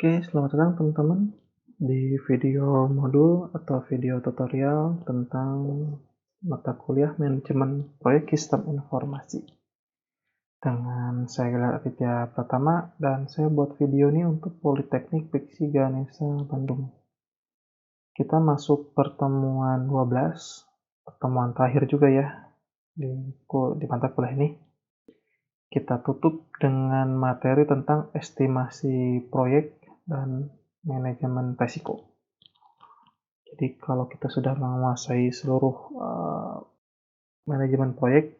Oke, selamat datang teman-teman di video modul atau video tutorial tentang mata kuliah manajemen proyek sistem informasi. Dengan saya Gelar Aditya Pratama dan saya buat video ini untuk Politeknik Piksi Ganesha Bandung. Kita masuk pertemuan 12, pertemuan terakhir juga ya di mata kuliah ini. Kita tutup dengan materi tentang estimasi proyek dan manajemen resiko. Jadi kalau kita sudah menguasai seluruh manajemen proyek,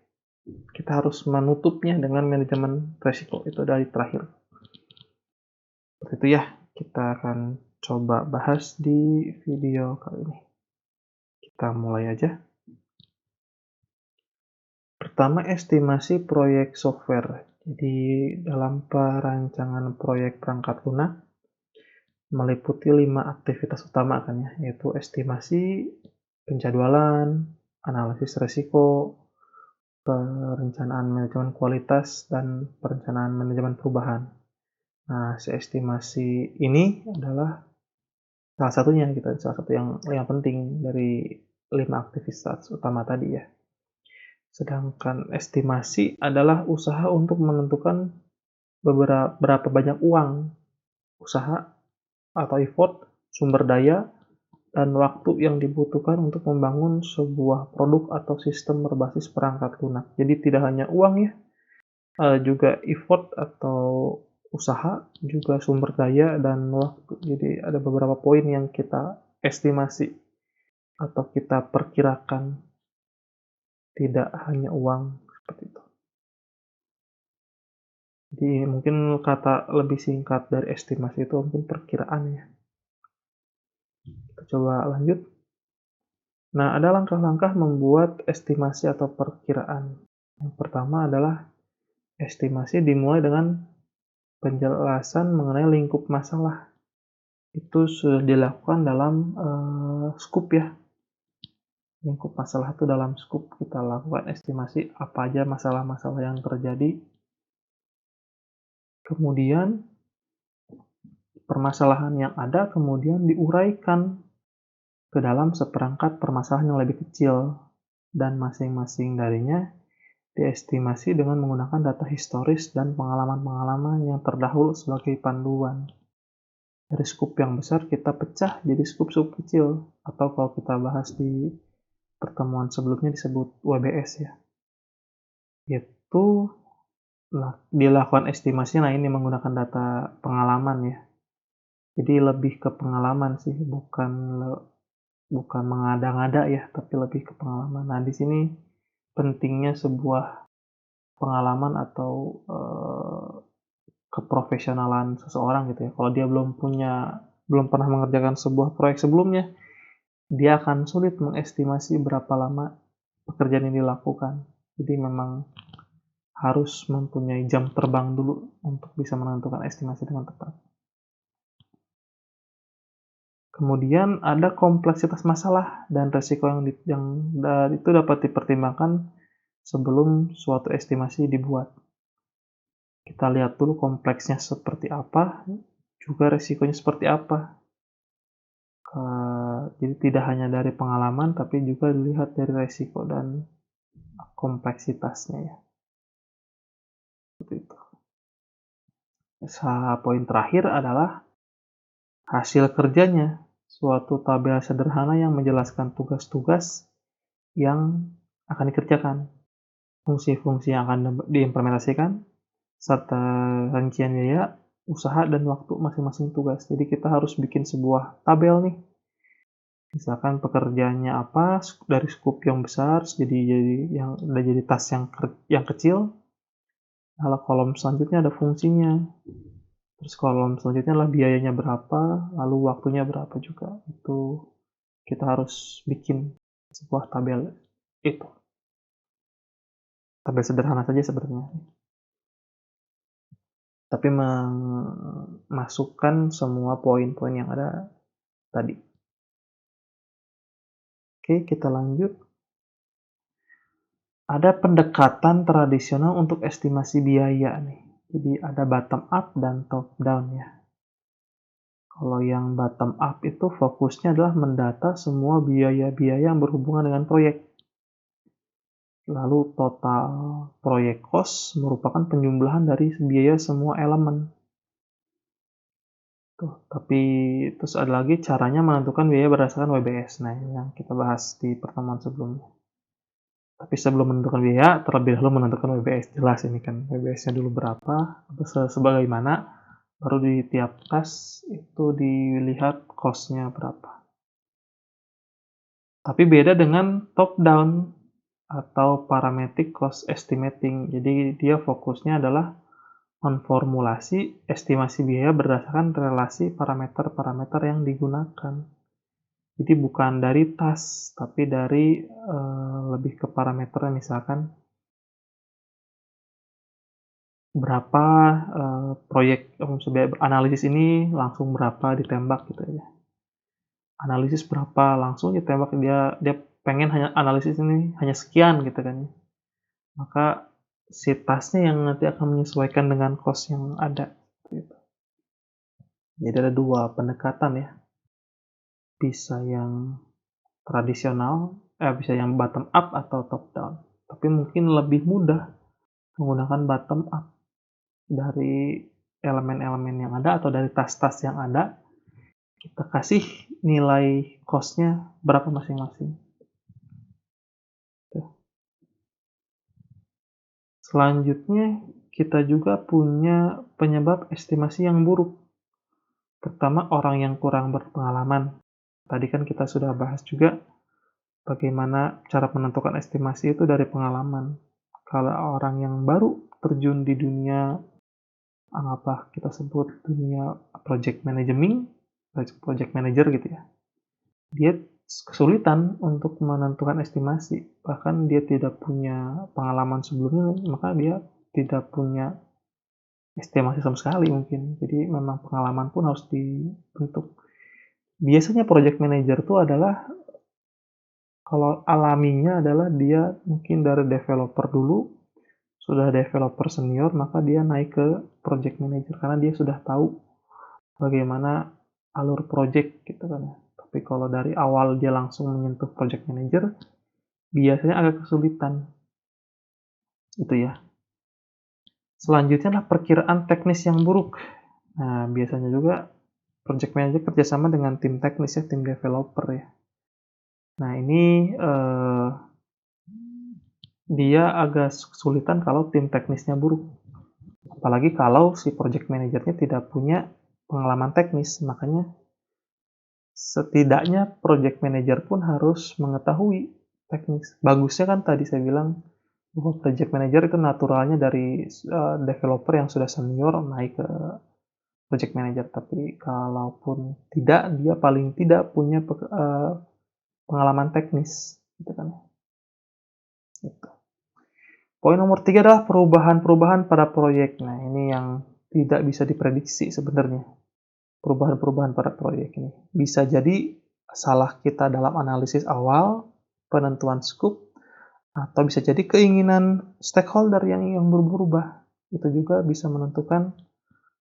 kita harus menutupnya dengan manajemen resiko. Itu dari terakhir. Seperti itu ya, kita akan coba bahas di video kali ini. Kita mulai aja. Pertama, estimasi proyek software. Jadi dalam perancangan proyek perangkat lunak meliputi 5 aktivitas utama kan ya, yaitu estimasi, penjadwalan, analisis resiko, perencanaan manajemen kualitas, dan perencanaan manajemen perubahan. Nah, si estimasi ini adalah salah satunya gitu, salah satu yang penting dari 5 aktivitas utama tadi ya. Sedangkan estimasi adalah usaha untuk menentukan berapa banyak uang, usaha atau effort, sumber daya, dan waktu yang dibutuhkan untuk membangun sebuah produk atau sistem berbasis perangkat lunak. Jadi tidak hanya uang ya, juga effort atau usaha, juga sumber daya dan waktu. Jadi ada beberapa poin yang kita estimasi atau kita perkirakan, tidak hanya uang seperti itu. Jadi mungkin kata lebih singkat dari estimasi itu mungkin perkiraan ya. Kita coba lanjut. Nah, ada langkah-langkah membuat estimasi atau perkiraan. Yang pertama adalah estimasi dimulai dengan penjelasan mengenai lingkup masalah. Itu sudah dilakukan dalam scoop ya. Lingkup masalah itu dalam scoop kita lakukan estimasi apa aja masalah-masalah yang terjadi. Kemudian permasalahan yang ada kemudian diuraikan ke dalam seperangkat permasalahan yang lebih kecil, dan masing-masing darinya diestimasi dengan menggunakan data historis dan pengalaman-pengalaman yang terdahulu sebagai panduan. Dari skup yang besar kita pecah jadi skup-skup kecil, atau kalau kita bahas di pertemuan sebelumnya disebut WBS ya. Itu dilakukan estimasi, nah ini menggunakan data pengalaman ya. Jadi lebih ke pengalaman sih, bukan mengada-ngada ya, tapi lebih ke pengalaman. Nah, di sini pentingnya sebuah pengalaman atau keprofesionalan seseorang gitu ya. Kalau dia belum pernah mengerjakan sebuah proyek sebelumnya, dia akan sulit mengestimasi berapa lama pekerjaan ini dilakukan. Jadi memang harus mempunyai jam terbang dulu untuk bisa menentukan estimasi dengan tepat. Kemudian ada kompleksitas masalah dan resiko yang itu dapat dipertimbangkan sebelum suatu estimasi dibuat. Kita lihat dulu kompleksnya seperti apa, juga resikonya seperti apa. Jadi tidak hanya dari pengalaman, tapi juga dilihat dari resiko dan kompleksitasnya ya. Seperti itu. Poin terakhir adalah hasil kerjanya, suatu tabel sederhana yang menjelaskan tugas-tugas yang akan dikerjakan, fungsi-fungsi yang akan diimplementasikan, serta rincian biaya, usaha, dan waktu masing-masing tugas. Jadi kita harus bikin sebuah tabel nih. Misalkan pekerjaannya apa dari skup yang besar jadi tas yang kecil. Kalau kolom selanjutnya ada fungsinya. Terus kolom selanjutnya adalah biayanya berapa, lalu waktunya berapa juga. Itu kita harus bikin sebuah tabel itu. Tabel sederhana saja sebenarnya. Tapi memasukkan semua poin-poin yang ada tadi. Oke, kita lanjut. Ada pendekatan tradisional untuk estimasi biaya nih. Jadi ada bottom up dan top down ya. Kalau yang bottom up itu fokusnya adalah mendata semua biaya-biaya yang berhubungan dengan proyek. Lalu total proyek cost merupakan penjumlahan dari biaya semua elemen. Tuh, tapi terus ada lagi caranya menentukan biaya berdasarkan WBS. Nah, ini yang kita bahas di pertemuan sebelumnya. Tapi sebelum menentukan biaya, terlebih dahulu menentukan WBS. Jelas ini kan WBS-nya dulu berapa, sebagaimana, baru di tiap task itu dilihat cost-nya berapa. Tapi beda dengan top down atau parametric cost estimating. Jadi dia fokusnya adalah menformulasi estimasi biaya berdasarkan relasi parameter-parameter yang digunakan. Jadi bukan dari task, tapi dari lebih ke parameter, misalkan berapa proyek analisis ini langsung berapa ditembak gitu ya. Analisis berapa langsung ditembak, dia pengen hanya analisis ini hanya sekian gitu kan ya. Maka si task-nya yang nanti akan menyesuaikan dengan cost yang ada gitu. Jadi ada dua pendekatan ya. Bisa yang tradisional, bisa yang bottom up atau top down. Tapi mungkin lebih mudah menggunakan bottom up dari elemen-elemen yang ada atau dari tas-tas yang ada, kita kasih nilai cost-nya berapa masing-masing. Selanjutnya, kita juga punya penyebab estimasi yang buruk. Pertama, orang yang kurang berpengalaman. Tadi kan kita sudah bahas juga bagaimana cara menentukan estimasi itu dari pengalaman. Kalau orang yang baru terjun di dunia, anggaplah kita sebut dunia project management, project manager gitu ya, dia kesulitan untuk menentukan estimasi. Bahkan dia tidak punya pengalaman sebelumnya, maka dia tidak punya estimasi sama sekali mungkin. Jadi memang pengalaman pun harus dibentuk. Biasanya project manager itu adalah, kalau alaminya adalah dia mungkin dari developer dulu, sudah developer senior, maka dia naik ke project manager karena dia sudah tahu bagaimana alur project gitu kan ya. Tapi kalau dari awal dia langsung menyentuh project manager, biasanya agak kesulitan. Itu ya. Selanjutnya adalah perkiraan teknis yang buruk. Nah, biasanya juga project manager kerjasama dengan tim teknis ya, tim developer ya. Nah, ini dia agak kesulitan kalau tim teknisnya buruk. Apalagi kalau si project manajernya tidak punya pengalaman teknis. Makanya setidaknya project manager pun harus mengetahui teknis. Bagusnya kan tadi saya bilang bahwa project manager itu naturalnya dari developer yang sudah senior naik ke project manager. Tapi kalaupun tidak, dia paling tidak punya pengalaman teknis, gitu kan. Gitu. Poin nomor 3 adalah perubahan-perubahan pada proyek. Nah, ini yang tidak bisa diprediksi sebenarnya. Perubahan-perubahan pada proyek ini. Bisa jadi salah kita dalam analisis awal, penentuan scope, atau bisa jadi keinginan stakeholder yang berubah. Itu juga bisa menentukan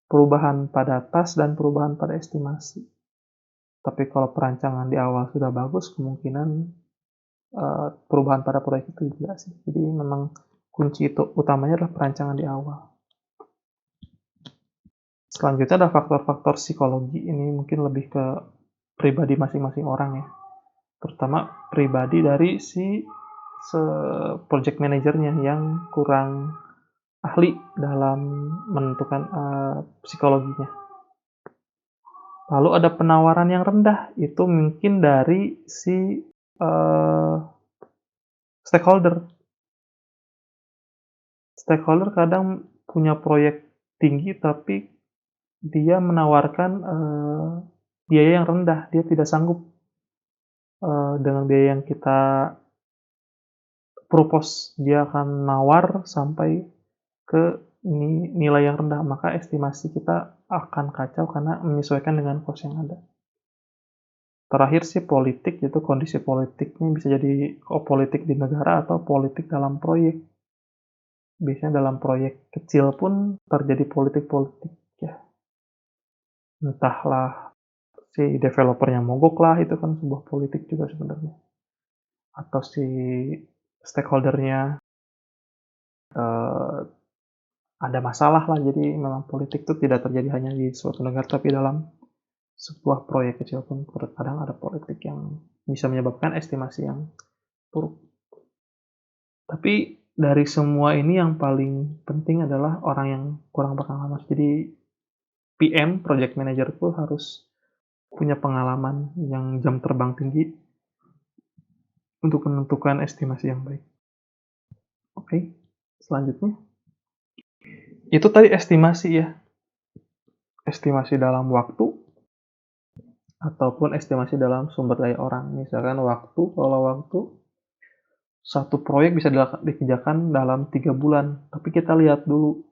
perubahan pada task dan perubahan pada estimasi. Tapi kalau perancangan di awal sudah bagus, kemungkinan perubahan pada proyek itu juga sih. Jadi memang kunci itu utamanya adalah perancangan di awal. Selanjutnya ada faktor-faktor psikologi. Ini mungkin lebih ke pribadi masing-masing orang ya. Terutama pribadi dari si project manajernya yang kurang ahli dalam menentukan psikologinya. Lalu ada penawaran yang rendah. Itu mungkin dari si stakeholder. Stakeholder kadang punya proyek tinggi tapi dia menawarkan biaya yang rendah. Dia tidak sanggup dengan biaya yang kita propose. Dia akan nawar sampai ke nilai yang rendah, maka estimasi kita akan kacau karena menyesuaikan dengan cost yang ada. Terakhir sih politik, itu kondisi politiknya bisa jadi politik di negara atau politik dalam proyek. Biasanya dalam proyek kecil pun terjadi politik-politik ya. Entahlah si developer-nya mogok lah, itu kan sebuah politik juga sebenarnya. Atau si stakeholder-nya, eee, ada masalah lah. Jadi memang politik itu tidak terjadi hanya di suatu negara, tapi dalam sebuah proyek kecil pun terkadang ada politik yang bisa menyebabkan estimasi yang buruk. Tapi dari semua ini yang paling penting adalah orang yang kurang pengalaman. Jadi PM, project manager itu harus punya pengalaman yang jam terbang tinggi untuk menentukan estimasi yang baik. Oke, selanjutnya. Itu tadi estimasi ya, estimasi dalam waktu ataupun estimasi dalam sumber daya orang. Misalkan waktu, kalau waktu satu proyek bisa dikerjakan dalam 3 bulan, tapi kita lihat dulu,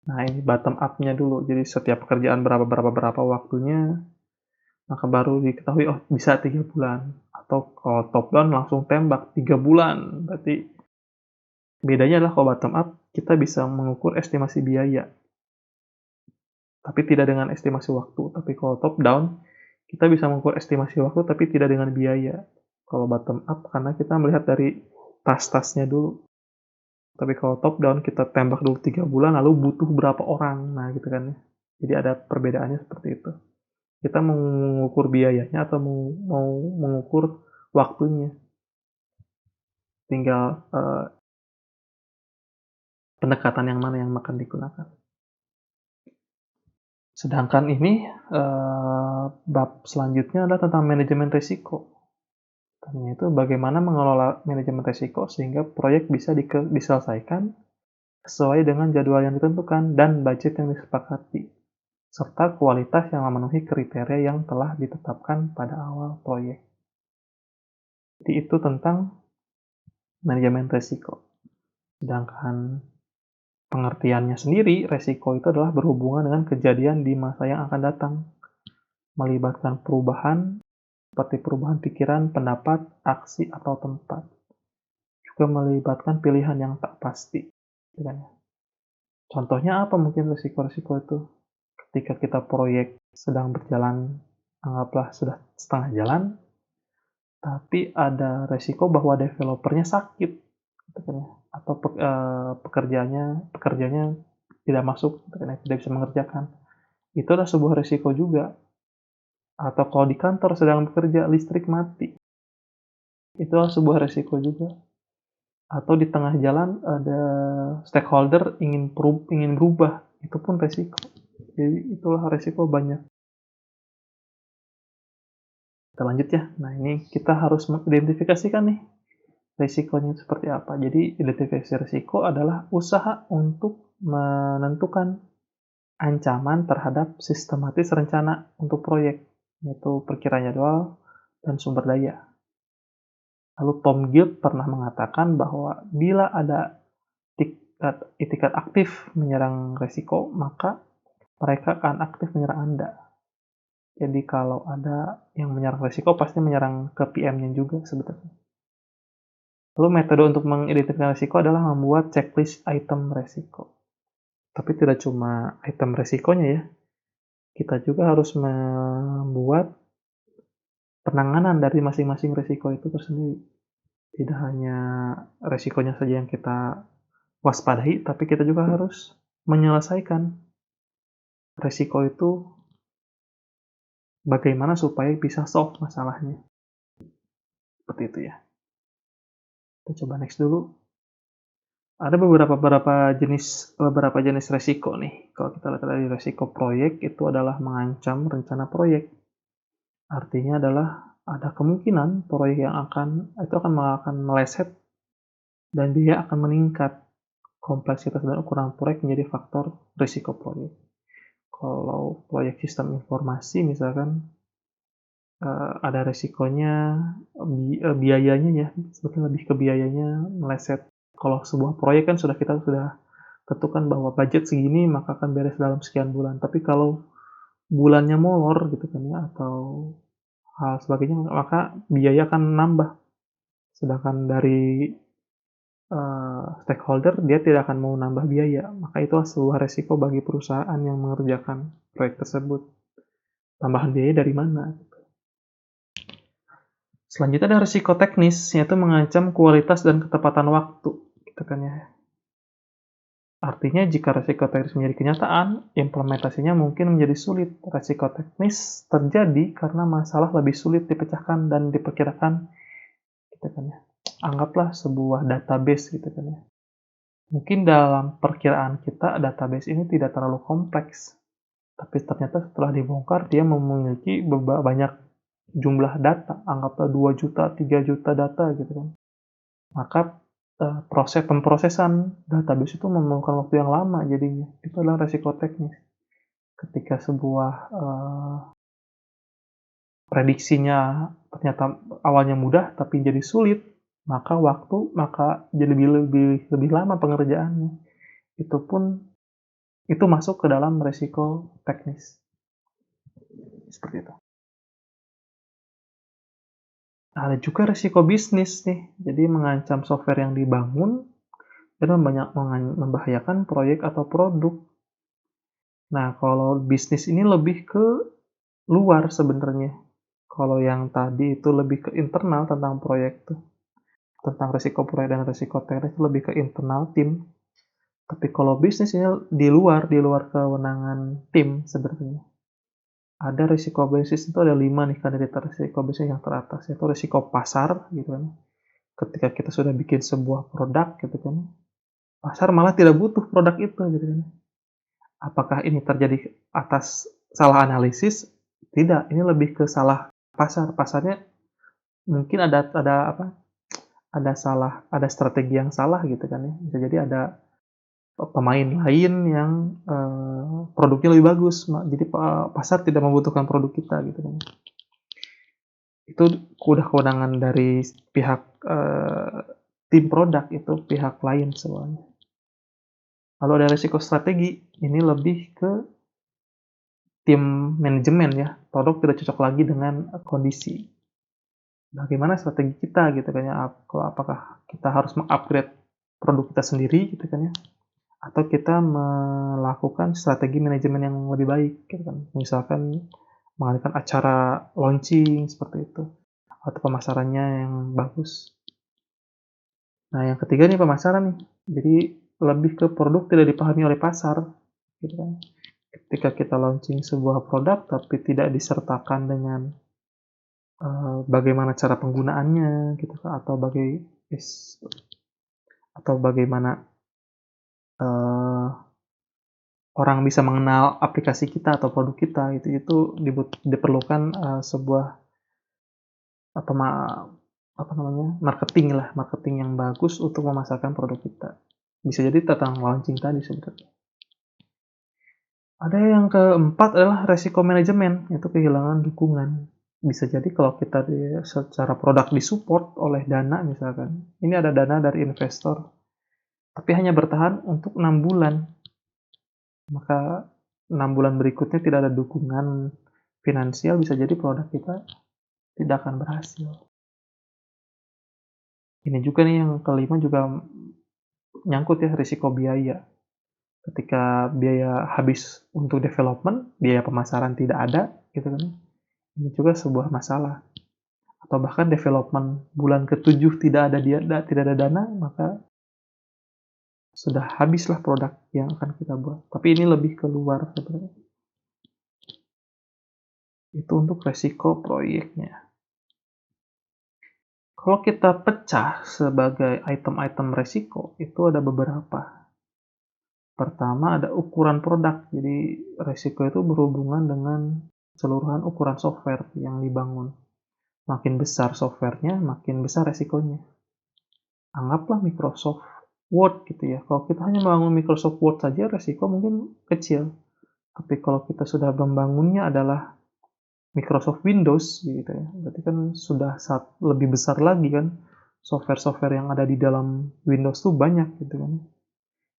nah ini bottom up-nya dulu. Jadi setiap pekerjaan berapa waktunya, maka baru diketahui, oh bisa 3 bulan. Atau kalau top down langsung tembak 3 bulan. Berarti bedanya adalah kalau bottom up, kita bisa mengukur estimasi biaya, tapi tidak dengan estimasi waktu. Tapi kalau top down, kita bisa mengukur estimasi waktu, tapi tidak dengan biaya. Kalau bottom up, karena kita melihat dari tas-tasnya dulu. Tapi kalau top down, kita tembak dulu 3 bulan, lalu butuh berapa orang. Nah, gitu kan ya. Jadi ada perbedaannya seperti itu. Kita mau mengukur biayanya atau mau mengukur waktunya. Tinggal pendekatan yang mana yang akan digunakan. Sedangkan ini bab selanjutnya adalah tentang manajemen risiko. Yaitu bagaimana mengelola manajemen risiko sehingga proyek bisa diselesaikan sesuai dengan jadwal yang ditentukan dan budget yang disepakati, serta kualitas yang memenuhi kriteria yang telah ditetapkan pada awal proyek. Jadi itu tentang manajemen risiko. Sedangkan pengertiannya sendiri, risiko itu adalah berhubungan dengan kejadian di masa yang akan datang, melibatkan perubahan seperti perubahan pikiran, pendapat, aksi, atau tempat. Juga melibatkan pilihan yang tak pasti. Contohnya apa mungkin risiko-risiko itu? Ketika kita proyek sedang berjalan, anggaplah sudah setengah jalan, tapi ada risiko bahwa developernya sakit, gitu kan ya, atau pekerjanya tidak masuk, gitu kan ya, tidak bisa mengerjakan. Itu adalah sebuah risiko juga. Atau kalau di kantor sedang bekerja, listrik mati, itu adalah sebuah risiko juga. Atau di tengah jalan ada stakeholder ingin berubah, itu pun risiko. Jadi itulah risiko banyak. Kita lanjut ya. Nah, ini kita harus mengidentifikasikan nih risikonya seperti apa. Jadi identifikasi risiko adalah usaha untuk menentukan ancaman terhadap sistematis rencana untuk proyek, yaitu perkiraan jadwal dan sumber daya. Lalu Tom Guild pernah mengatakan bahwa bila ada itikat aktif menyerang risiko, maka mereka akan aktif menyerang Anda. Jadi kalau ada yang menyerang risiko, pasti menyerang ke PM-nya juga sebetulnya. Lalu metode untuk mengidentifikasi risiko adalah membuat checklist item risiko. Tapi tidak cuma item risikonya ya, kita juga harus membuat penanganan dari masing-masing risiko itu tersendiri. Tidak hanya risikonya saja yang kita waspadai, tapi kita juga harus menyelesaikan risiko itu bagaimana supaya bisa solve masalahnya. Seperti itu ya. Kita coba next dulu. Ada beberapa jenis resiko nih. Kalau kita lihat dari resiko proyek, itu adalah mengancam rencana proyek. Artinya adalah ada kemungkinan proyek yang akan meleset dan biaya akan meningkat. Kompleksitas dan ukuran proyek menjadi faktor risiko proyek. Kalau proyek sistem informasi misalkan ada risikonya biayanya ya, sebetulnya lebih ke biayanya meleset. Kalau sebuah proyek kan kita sudah tentukan bahwa budget segini maka akan beres dalam sekian bulan. Tapi kalau bulannya molor gitu kan ya, atau hal sebagainya, maka biaya akan nambah. Sedangkan dari stakeholder, dia tidak akan mau nambah biaya, maka itu sebuah resiko bagi perusahaan yang mengerjakan proyek tersebut. Tambahan biaya dari mana? Selanjutnya ada risiko teknis, yaitu mengancam kualitas dan ketepatan waktu, gitu kan ya. Artinya jika risiko teknis menjadi kenyataan, implementasinya mungkin menjadi sulit. Risiko teknis terjadi karena masalah lebih sulit dipecahkan dan diperkirakan, gitu kan ya. Anggaplah sebuah database, gitu kan ya. Mungkin dalam perkiraan kita database ini tidak terlalu kompleks, tapi ternyata setelah dibongkar dia memiliki banyak jumlah data, anggaplah 2 juta, 3 juta data gitu kan. Maka pemrosesan database itu memerlukan waktu yang lama jadinya. Itu adalah resiko teknis. Ketika sebuah prediksinya ternyata awalnya mudah tapi jadi sulit, maka jadi lebih lama pengerjaannya. Itu masuk ke dalam resiko teknis. Seperti itu. Ada juga resiko bisnis nih, jadi mengancam software yang dibangun dan membahayakan proyek atau produk. Nah, kalau bisnis ini lebih ke luar sebenarnya. Kalau yang tadi itu lebih ke internal tentang proyek tuh, tentang resiko proyek dan resiko teknis itu lebih ke internal tim. Tapi kalau bisnis ini di luar kewenangan tim sebenarnya. Ada risiko bisnis itu ada 5 nih kandidat risiko bisnis yang teratas, yaitu risiko pasar gitu kan. Ketika kita sudah bikin sebuah produk gitu kan, pasar malah tidak butuh produk itu gitu kan. Apakah ini terjadi atas salah analisis? Tidak, ini lebih ke salah pasar. Pasarnya mungkin ada strategi yang salah gitu kan ya. Bisa jadi ada pemain lain yang produknya lebih bagus, jadi pasar tidak membutuhkan produk kita gitu kan. Itu udah kewenangan dari pihak tim produk, itu pihak lain soalnya. Lalu ada risiko strategi, ini lebih ke tim manajemen ya, produk tidak cocok lagi dengan kondisi. Bagaimana strategi kita gitu kan ya, apakah kita harus mengupgrade produk kita sendiri gitu kan ya, atau kita melakukan strategi manajemen yang lebih baik gitu kan. Misalkan mengadakan acara launching seperti itu, atau pemasarannya yang bagus. Nah, yang ketiga nih pemasaran nih. Jadi lebih ke produk tidak dipahami oleh pasar, gitu kan. Ketika kita launching sebuah produk tapi tidak disertakan dengan bagaimana cara penggunaannya, gitu kan, atau bagaimana uh, orang bisa mengenal aplikasi kita atau produk kita, itu diperlukan sebuah apa apa namanya marketing yang bagus untuk memasarkan produk kita. Bisa jadi tentang launching tadi sebenarnya. Ada yang keempat adalah resiko manajemen, yaitu kehilangan dukungan. Bisa jadi kalau kita secara produk disupport oleh dana misalkan, ini ada dana dari investor, tapi hanya bertahan untuk 6 bulan. Maka 6 bulan berikutnya tidak ada dukungan finansial, bisa jadi produk kita tidak akan berhasil. Ini juga nih yang kelima juga nyangkut ya, risiko biaya. Ketika biaya habis untuk development, biaya pemasaran tidak ada, gitu kan. Ini juga sebuah masalah. Atau bahkan development bulan ke-7 tidak ada dana, maka sudah habislah produk yang akan kita buat. Tapi ini lebih keluar sebenarnya. Itu untuk resiko proyeknya. Kalau kita pecah sebagai item-item resiko, itu ada beberapa. Pertama ada ukuran produk, jadi resiko itu berhubungan dengan keseluruhan ukuran software yang dibangun. Makin besar softwarenya, makin besar resikonya. Anggaplah Microsoft Word gitu ya. Kalau kita hanya membangun Microsoft Word saja, resiko mungkin kecil. Tapi kalau kita sudah membangunnya adalah Microsoft Windows gitu ya, berarti kan sudah lebih besar lagi kan. Software-software yang ada di dalam Windows tuh banyak gitu kan.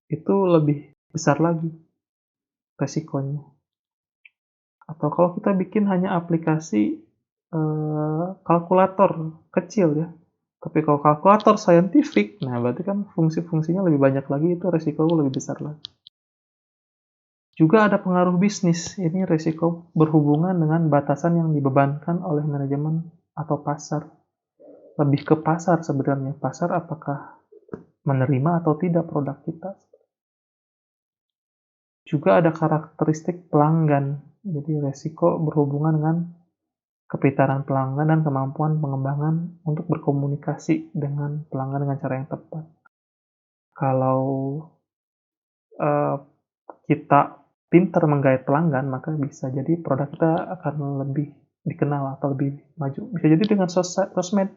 Itu lebih besar lagi resikonya. Atau kalau kita bikin hanya aplikasi kalkulator kecil ya, Tapi kalau kalkulator scientific, nah berarti kan fungsi-fungsinya lebih banyak lagi, itu resiko lebih besar lagi. Juga ada pengaruh bisnis, ini resiko berhubungan dengan batasan yang dibebankan oleh manajemen atau pasar. Lebih ke pasar sebenarnya, pasar apakah menerima atau tidak produk kita. Juga ada karakteristik pelanggan, jadi resiko berhubungan dengan kepintaran pelanggan dan kemampuan pengembangan untuk berkomunikasi dengan pelanggan dengan cara yang tepat. Kalau uh, kita pintar menggait pelanggan, maka bisa jadi produk kita akan lebih dikenal atau lebih maju. Bisa jadi dengan sosmed.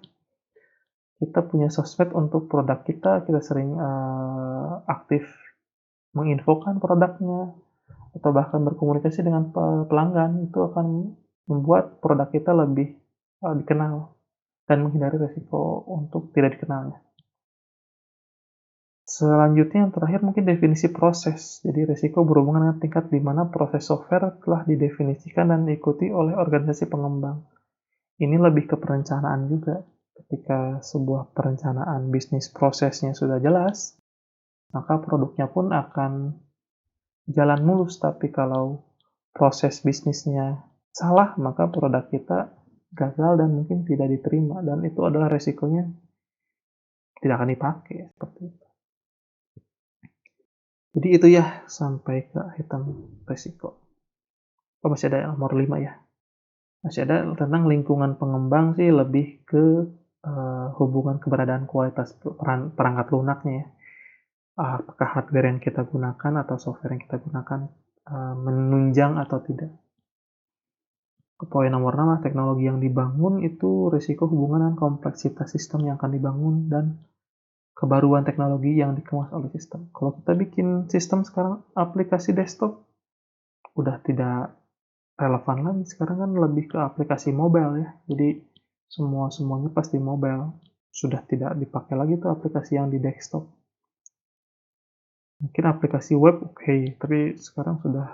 Kita punya sosmed untuk produk kita, kita sering aktif menginfokan produknya, atau bahkan berkomunikasi dengan pelanggan, itu akan membuat produk kita lebih dikenal dan menghindari resiko untuk tidak dikenalnya. Selanjutnya yang terakhir mungkin definisi proses. Jadi resiko berhubungan dengan tingkat di mana proses software telah didefinisikan dan diikuti oleh organisasi pengembang. Ini lebih ke perencanaan juga. Ketika sebuah perencanaan bisnis prosesnya sudah jelas, maka produknya pun akan jalan mulus. Tapi kalau proses bisnisnya salah, maka produk kita gagal dan mungkin tidak diterima. Dan itu adalah resikonya tidak akan dipakai. Seperti itu. Jadi itu ya, sampai ke item resiko. Oh, masih ada nomor 5 ya. Masih ada tentang lingkungan pengembang sih, lebih ke hubungan keberadaan kualitas perangkat lunaknya ya. Apakah hardware yang kita gunakan atau software yang kita gunakan menunjang atau tidak. Poin nomor 6, teknologi yang dibangun itu risiko hubungan dengan kompleksitas sistem yang akan dibangun dan kebaruan teknologi yang dikemas oleh sistem. Kalau kita bikin sistem sekarang aplikasi desktop, udah tidak relevan lagi. Sekarang kan lebih ke aplikasi mobile ya. Jadi semuanya pasti mobile. Sudah tidak dipakai lagi tuh aplikasi yang di desktop. Mungkin aplikasi web oke, tapi sekarang sudah,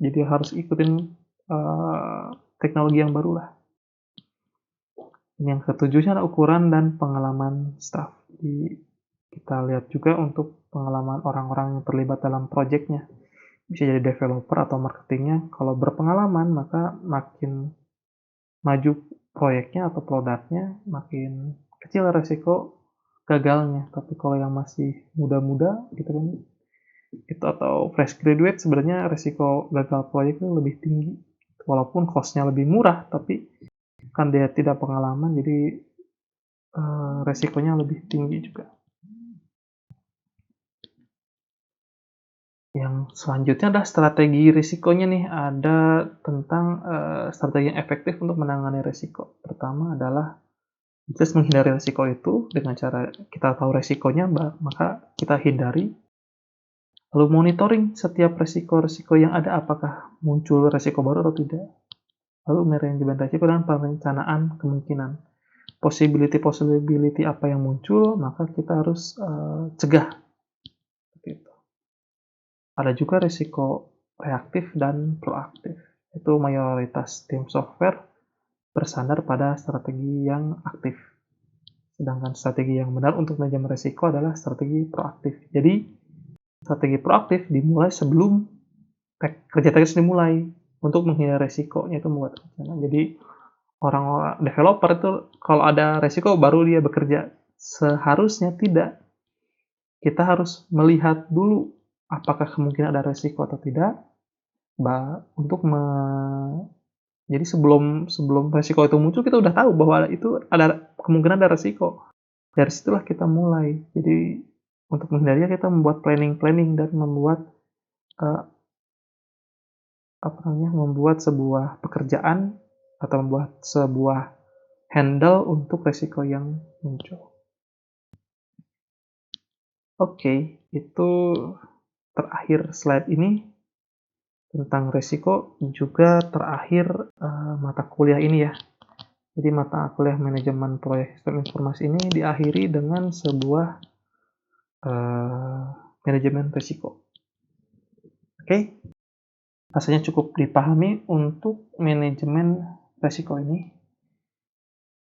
jadi harus ikutin teknologi yang baru lah. Yang ketujuhnya adalah ukuran dan pengalaman staff. Jadi kita lihat juga untuk pengalaman orang-orang yang terlibat dalam proyeknya. Bisa jadi developer atau marketingnya. Kalau berpengalaman, maka makin maju proyeknya atau produknya, makin kecil resiko gagalnya. Tapi kalau yang masih muda-muda gitu kan, itu atau fresh graduate, sebenarnya resiko gagal proyeknya lebih tinggi. Walaupun cost-nya lebih murah, tapi kan dia tidak pengalaman, jadi resikonya lebih tinggi juga. Yang selanjutnya adalah strategi risikonya nih, ada tentang strategi yang efektif untuk menangani risiko. Pertama adalah jelas menghindari risiko itu dengan cara kita tahu risikonya, maka kita hindari. Lalu monitoring setiap risiko-risiko yang ada, apakah muncul risiko baru atau tidak. Lalu manajemen risiko dan perencanaan kemungkinan. Possibility apa yang muncul, maka kita harus cegah. Gitu. Ada juga risiko reaktif dan proaktif. Itu mayoritas tim software bersandar pada strategi yang aktif. Sedangkan strategi yang benar untuk manajemen risiko adalah strategi proaktif. Jadi, strategi proaktif dimulai sebelum kerja teknis dimulai untuk menghindari resikonya, itu membuat rencana. Jadi, orang developer itu kalau ada resiko baru dia bekerja. Seharusnya tidak. Kita harus melihat dulu apakah kemungkinan ada resiko atau tidak, untuk jadi sebelum resiko itu muncul, kita udah tahu bahwa itu ada kemungkinan ada resiko. Dari situlah kita mulai. Jadi untuk menghindarinya kita membuat planning dan membuat membuat sebuah pekerjaan atau membuat sebuah handle untuk resiko yang muncul. Oke, itu terakhir slide ini tentang resiko, juga terakhir mata kuliah ini ya. Jadi mata kuliah manajemen proyek sistem informasi ini diakhiri dengan sebuah manajemen risiko. Oke, rasanya cukup dipahami untuk manajemen risiko ini.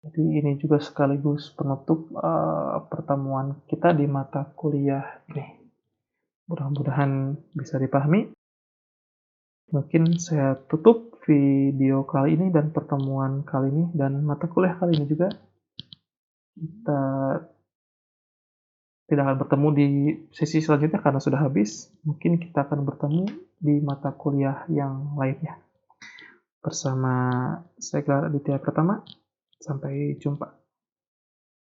Jadi ini juga sekaligus penutup, pertemuan kita di mata kuliah ini. Mudah-mudahan bisa dipahami. Mungkin saya tutup video kali ini dan pertemuan kali ini dan mata kuliah kali ini juga. Kita tidak akan bertemu di sesi selanjutnya karena sudah habis. Mungkin kita akan bertemu di mata kuliah yang lainnya. Bersama saya Gelar Aditya Pratama, sampai jumpa.